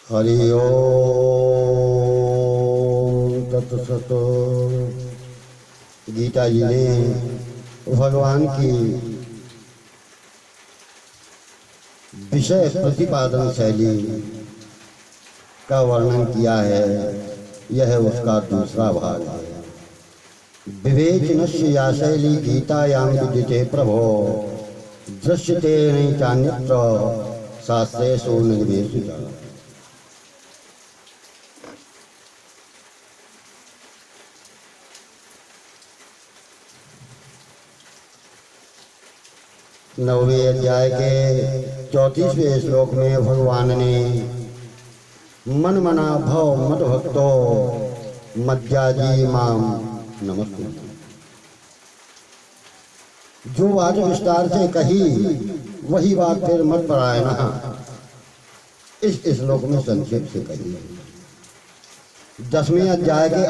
हरि ओम तत्सत। गीता जी ने भगवान की विषय प्रतिपादन शैली का वर्णन किया है। यह उसका दूसरा भाग है। विवेचनस्य या शैली गीतायां विद्यते प्रभो दृश्यते नैचान्यत्र शास्त्रेषु निर्देशिता। नौवें अध्याय के 34वें श्लोक में भगवान ने मन मना भव मत भक्तो मज्जाजी माम नमस्ते जो बात विस्तार से कही वही बात फिर मत परायणा इस श्लोक में संक्षेप से कही। 10वें अध्याय के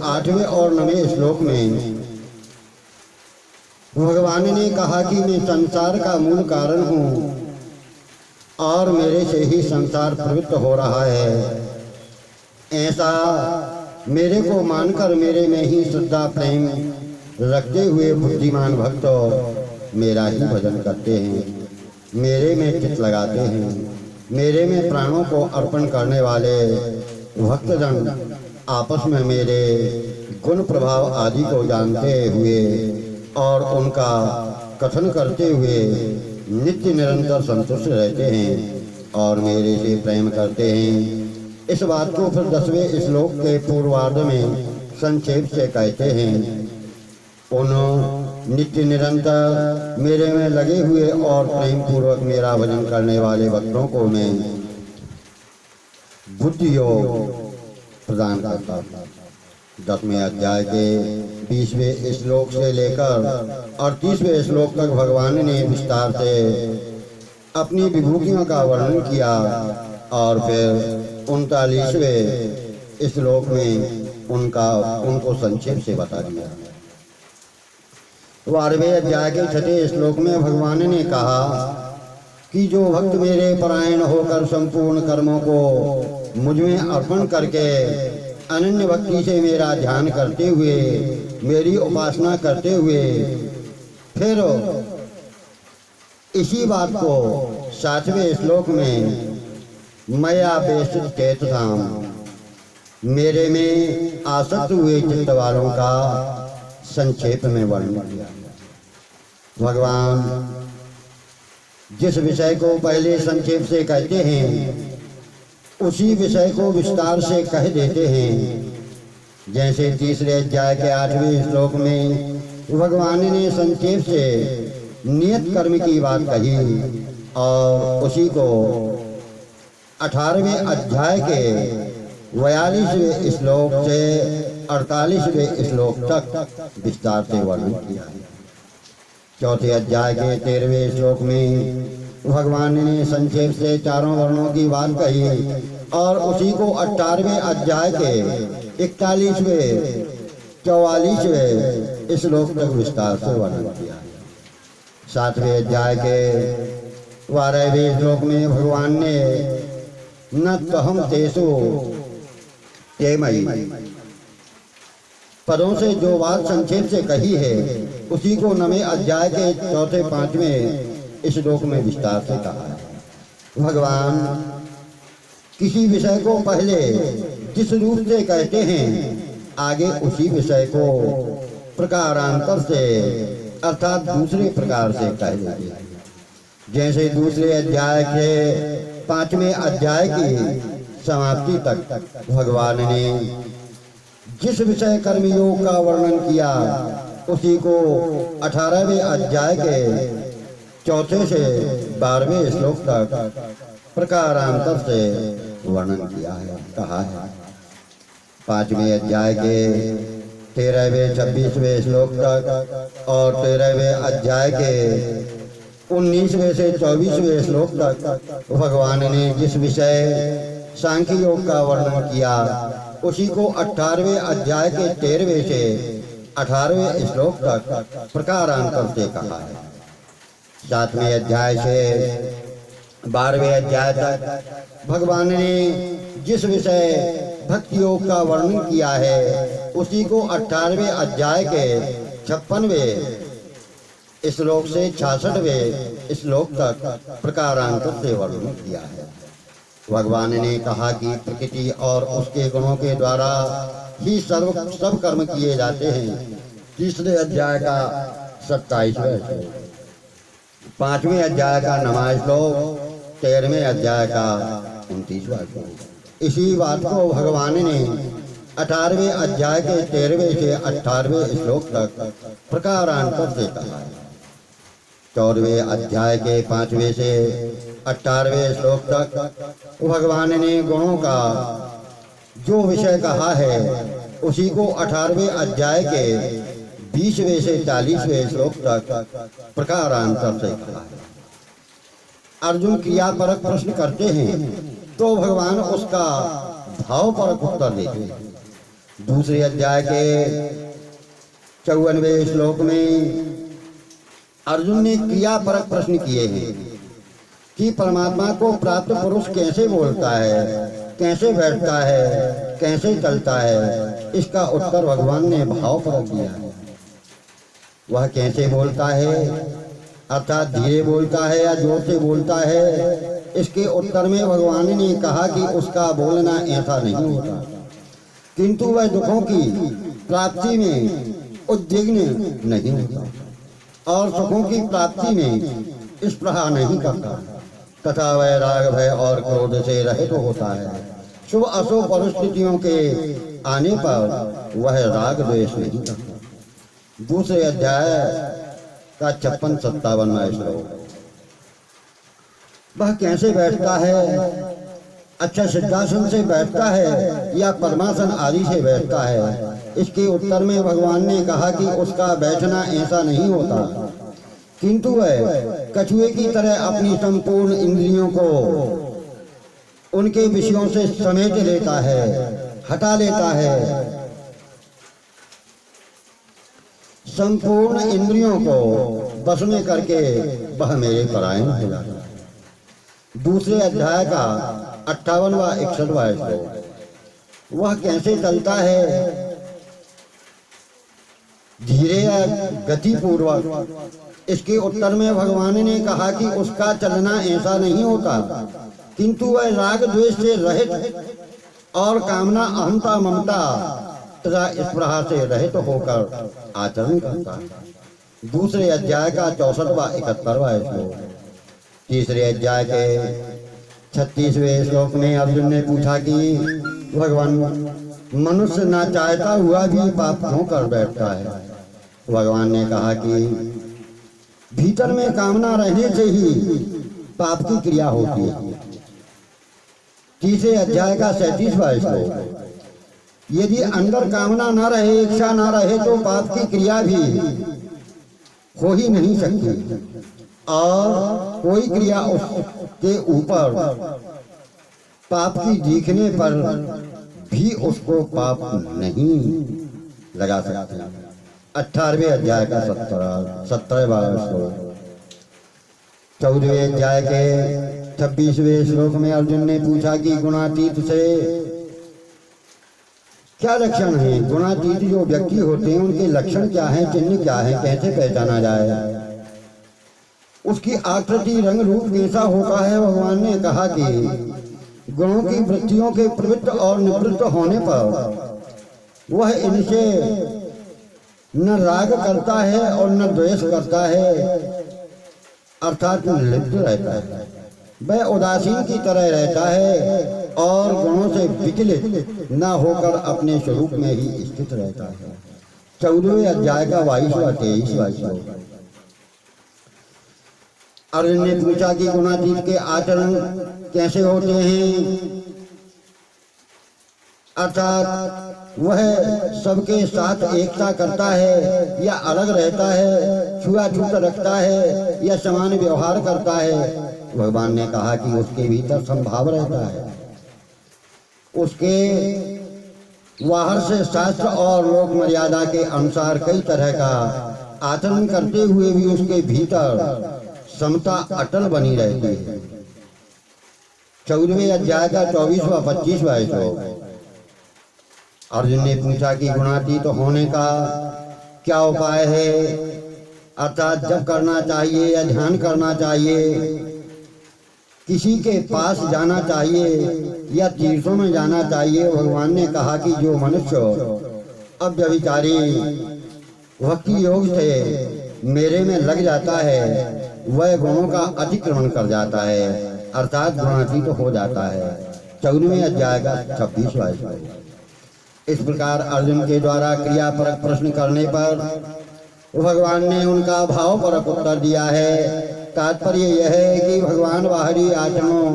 8वें और 9वें श्लोक में भगवान ने कहा कि मैं संसार का मूल कारण हूँ और मेरे से ही संसार प्रवृत्त हो रहा है। ऐसा मेरे को मानकर मेरे में ही श्रद्धा प्रेम रखते हुए बुद्धिमान भक्त मेरा ही भजन करते हैं, मेरे में चित्त लगाते हैं। मेरे में प्राणों को अर्पण करने वाले भक्तजन आपस में मेरे गुण प्रभाव आदि को जानते हुए और उनका कथन करते हुए नित्य निरंतर संतुष्ट रहते हैं और मेरे से प्रेम करते हैं। इस बात को फिर 10वें श्लोक के पूर्वार्ध में संक्षेप से कहते हैं। उन नित्य निरंतर मेरे में लगे हुए और प्रेम पूर्वक मेरा भजन करने वाले भक्तों को मैं बुद्धि योग प्रदान करता हूँ। 10वें अध्याय के 20वें श्लोक से लेकर 38वें श्लोक तक भगवान ने विस्तार से अपनी विभूतियों का वर्णन किया और फिर 39वें श्लोक में उनको संक्षेप से बता दिया। 12वें अध्याय के 6वें श्लोक में भगवान ने कहा कि जो भक्त मेरे परायण होकर संपूर्ण कर्मों को मुझ में अर्पण करके अनन्य भक्ति से मेरा ध्यान करते हुए मेरी उपासना करते हुए फिर इसी बात को 7वें श्लोक में मया बेसित चेतसाम मेरे में आसक्त हुए चित्त वालों का संक्षेप में वर्णन किया। भगवान जिस विषय को पहले संक्षेप से कहते हैं उसी विषय को विस्तार से कह देते हैं। जैसे तीसरे अध्याय के 8वें श्लोक में भगवान ने संक्षेप से नियत कर्म की बात कही और उसी को 18वें अध्याय के 42वें श्लोक से 48वें श्लोक तक विस्तार से वर्णन किया। चौथे अध्याय के 13वें श्लोक में भगवान ने संक्षेप से चारों वर्णों की बात कही और उसी को 18वें अध्याय के 41वें 44वें श्लोक तक विस्तार से वर्णन किया। 7वें अध्याय के 12वें श्लोक में भगवान ने न तहम तेसु तेमयि पदों से जो बात संक्षेप से कही है उसी को 9वें अध्याय के 4, 5वें इस श्लोक में विस्तार से कहा है। भगवान किसी विषय को पहले जिस रूप से कहते हैं आगे उसी विषय को प्रकारांतर से अर्थात दूसरे प्रकार से कह देते हैं। जैसे दूसरे अध्याय के 5वें अध्याय की समाप्ति तक भगवान ने जिस विषय कर्मयोग का वर्णन किया उसी को 18वें अध्याय के 4 से 12वें श्लोक तक प्रकारांतर से वर्णन किया है, कहा है। 5वें अध्याय के 13वें 26वें श्लोक तक और 13वें अध्याय के 19वें से 24वें श्लोक तक भगवान ने जिस विषय सांख्य योग का वर्णन किया उसी को 18वें अध्याय के 13वें से 18वें श्लोक तक प्रकारांतर से कहा है। 7वें अध्याय से 12वें अध्याय तक भगवान ने जिस विषय भक्ति योग का वर्णन किया है उसी को 18वें अध्याय के 56वें श्लोक से 66वें श्लोक तक प्रकारांतर से वर्णन किया है। भगवान ने कहा कि प्रकृति और उसके गुणों के द्वारा ही सब कर्म किए जाते हैं। 3रे अध्याय का 27वां श्लोक, 5वें अध्याय का 9वां श्लोक, 13वें अध्याय का 29वां श्लोक। इसी बात को भगवान ने 18वें अध्याय के 13वें से 18वें श्लोक तक प्रकारांतर से कहा है। 14वें अध्याय के 5वें से 18वें श्लोक तक भगवान ने गुणों का जो विषय कहा है उसी को 18वें अध्याय के 20वें से 40वें श्लोक तक प्रकारांतर से कहा है। अर्जुन क्रियापरक प्रश्न करते हैं तो भगवान उसका भावपरक उत्तर देते हैं। 2रे अध्याय के 54वें श्लोक में अर्जुन ने क्रियापरक प्रश्न किए हैं कि परमात्मा को प्राप्त पुरुष कैसे बोलता है, कैसे बैठता है, कैसे चलता है। इसका उत्तर भगवान ने भावपरक दिया है। वह कैसे बोलता है अर्थात धीरे बोलता है या जोर से बोलता है, इसके उत्तर में भगवान ने कहा कि उसका बोलना ऐसा नहीं होता, किंतु वह दुखों की प्राप्ति में उद्विग्न नहीं होता और सुखों की प्राप्ति में स्पृहा नहीं करता तथा वह राग भय और क्रोध से रहित होता है। शुभ अशुभ परिस्थितियों के आने पर वह राग द्वेष नहीं करता। 2रे अध्याय का 56-57वां श्लोक। वह कैसे बैठता है, अच्छा सिद्धासन से बैठता है या पद्मासन आदि से बैठता है, इसके उत्तर में भगवान ने कहा कि उसका बैठना ऐसा नहीं होता, किंतु वह कछुए की तरह अपनी संपूर्ण इंद्रियों को उनके विषयों से समेट लेता है, हटा लेता है, संपूर्ण इंद्रियों को बस में करके वह मेरे परायण हो जाता है। 2रे अध्याय का 58वां 61वां श्लोक। वह कैसे चलता है, धीरे या गति पूर्वक, इसके उत्तर में भगवान ने कहा कि उसका चलना ऐसा नहीं होता, किंतु वह राग द्वेष से रहित और कामना अहंता ममता तथा स्पृहा से रहित होकर आचरण करता है। 2रे अध्याय का 64वां 71वां श्लोक। 3रे अध्याय के 36वें श्लोक में अर्जुन ने पूछा कि भगवान मनुष्य ना चाहता हुआ भी पाप क्यों कर बैठता है। भगवान ने कहा कि भीतर में कामना रहने से ही पाप की क्रिया होती है। 3रे अध्याय का 37वां श्लोक। यदि अंदर कामना न रहे, इच्छा न रहे तो पाप की क्रिया भी हो ही नहीं सकती और कोई क्रिया उसके ऊपर पाप की दिखने पर भी उसको पाप नहीं लगा सकती। 18वें अध्याय का 17वां श्लोक। 14वें अध्याय के 26वें श्लोक में अर्जुन ने पूछा कि गुणातीत से क्या लक्षण है, गुणातीत जो व्यक्ति होते हैं उनके लक्षण क्या हैं, चिन्ह क्या है, कैसे पहचाना जाए, उसकी आकृति रंग रूप कैसा होता है। भगवान ने कहा कि गुणों की वृत्तियों के प्रवृत्त और निवृत्त होने पर वह इनसे न राग करता है और न द्वेष करता है, अर्थात लिप्त रहता है। वह उदासीन की तरह रहता है और गुणों से विचलित न होकर अपने स्वरूप में ही स्थित रहता है। 14वें अध्याय का 22वां-23वां श्लोक। अर्जुन ने पूछा कि गुणातीत के आचरण कैसे होते हैं, अर्थात वह सबके साथ एकता करता है या अलग रहता है, छुआछूत रखता है या समान व्यवहार करता है। भगवान ने कहा कि उसके भीतर संभाव रहता है, उसके बाहर से शास्त्र और लोक मर्यादा के अनुसार कई तरह का आचरण करते हुए भी उसके भीतर समता अटल बनी रहती है। 14वें अध्याय का 24वां 25वां श्लोक। अर्जुन ने पूछा कि गुणातीत होने का क्या उपाय है, अर्थात जप करना चाहिए या ध्यान करना चाहिए, किसी के पास जाना चाहिए या तीर्थों में जाना चाहिए। भगवान ने कहा कि जो मनुष्य अव्यभिचारी भक्ति योग से मेरे में लग जाता है वह गुणों का अतिक्रमण कर जाता है, अर्थात गुणातीत हो जाता है। 14वें अध्याय का 26वां श्लोक। इस प्रकार अर्जुन के द्वारा क्रियापरक प्रश्न करने पर भगवान ने उनका भावपरक उत्तर दिया है। तात्पर्य यह है कि भगवान बाहरी आचरणों,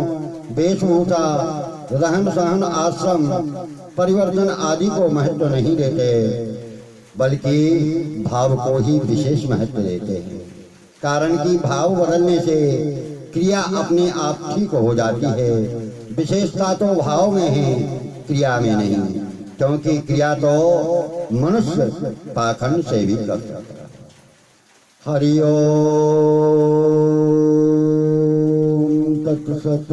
वेशभूषा, रहन सहन, आश्रम परिवर्तन आदि को महत्व नहीं देते, बल्कि भाव को ही विशेष महत्व देते हैं। कारण कि भाव बदलने से क्रिया अपने आप ठीक हो जाती है। विशेषता तो भाव में है, क्रिया में नहीं, क्योंकि क्रिया तो मनुष्य पाखंड से भी कर सकता है। हरि ओम तत्सत।